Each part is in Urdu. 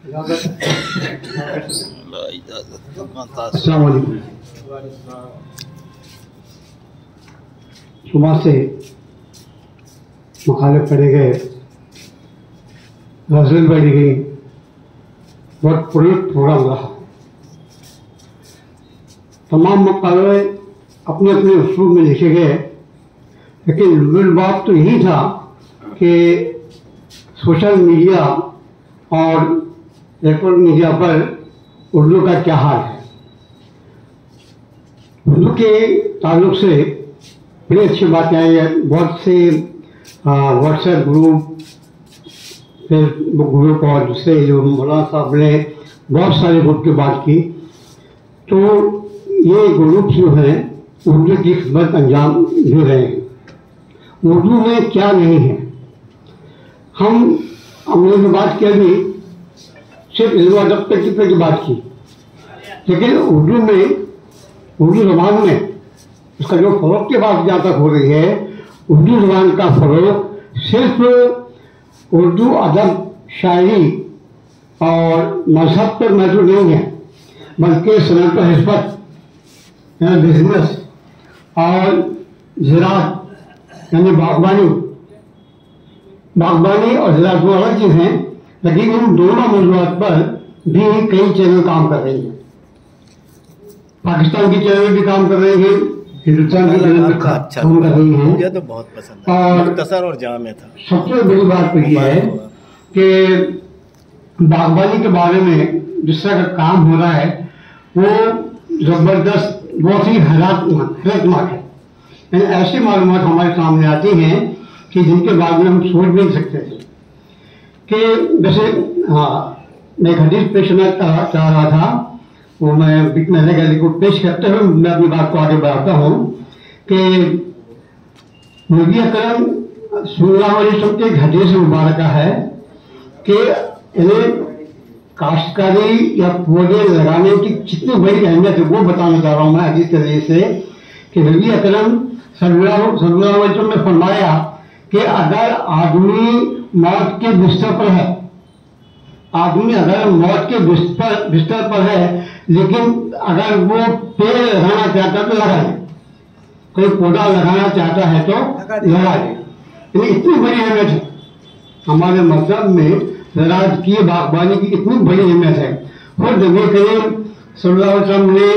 السلام علیکم. صبح سے مقالے پڑھے گئے, غزل پڑھی گئی, بہت پروگرام رہا. تمام مقالے اپنے اپنے اسلوب میں لکھے گئے, لیکن بات تو یہی تھا کہ سوشل میڈیا اور الیکٹرانک میڈیا پر اردو کا کیا حال ہے. اردو کے تعلق سے بڑی اچھی باتیں آئی ہیں. بہت سے واٹس ایپ گروپ, فیس بک گروپ اور دوسرے جو مولانا صاحب نے بہت سارے گروپ کی بات کی. تو یہ گروپ جو ہیں اردو کی خدمت انجام دے رہے ہیں. اردو میں کیا نہیں ہے. ہم نے جو بات کی ابھی صرف علم و ادب کی بات کی, لیکن اردو زبان میں اس کا جو فروغ کی بات جہاں تک ہو رہی ہے, اردو زبان کا فروغ صرف اردو ادب, شاعری اور مذہب پر محدود نہیں ہے, بلکہ صنعت و حرفت یعنی بزنس اور زراعت یعنی باغبانی اور زراعت وہ الگ چیز ہیں, لیکن ان دونوں موضوعات پر بھی کئی چینل کام کر رہی ہیں. پاکستان کی چینل بھی کام کر رہی ہیں, ہندوستان کی چینل بھی کام کر رہی ہیں. مجھے تو بہت پسند ہے, مختصر اور جامع تھا. سب سے بڑی بات تو یہ ہے کہ باغبانی کے بارے میں جس طرح کا کام ہو رہا ہے وہ زبردست, بہت ہی حیرتناک ہے. یعنی ایسی معلومات ہمارے سامنے آتی ہیں کہ جن کے بارے میں ہم سوچ بھی نہیں سکتے تھے. کہ جیسے میں ایک حدیث پیش کرنا چاہ رہا تھا, وہ میں بیچ میں رہ گیا, لیکن پیش کرتے ہوئے میں اپنی بات کو آگے بڑھاتا ہوں کہ نبی اکرم صلی اللہ علیہ وسلم کی ایک حدیث مبارکہ ہے کہ کاشتکاری یا پودے لگانے کی کتنی بڑی اہمیت ہے وہ بتانا چاہ رہا ہوں میں حدیث کے ذریعے سے. کہ نبی اکرم صلی اللہ علیہ وسلم نے فرمایا کہ اگر آدمی موت کے بستر پر ہے, بستر پر ہے لیکن اگر وہ پیڑ لگانا چاہتا ہے تو لگائے, کوئی پودا لگانا چاہتا ہے تو لگائے. یعنی اتنی بڑی اہمیت ہے ہمارے مذہب میں زراعت کی, باغبانی کی اتنی بڑی اہمیت ہے. خود نبی کریم صلی اللہ علیہ وسلم نے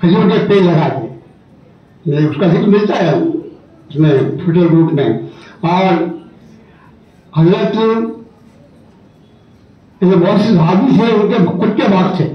کھجور کے پیڑ لگا دیے, اس کا ذکر ملتا ہے اس میں چھوٹے روپ میں. اور حضرت بہت سے صحابی تھے, ان کے خود کے باغ تھے,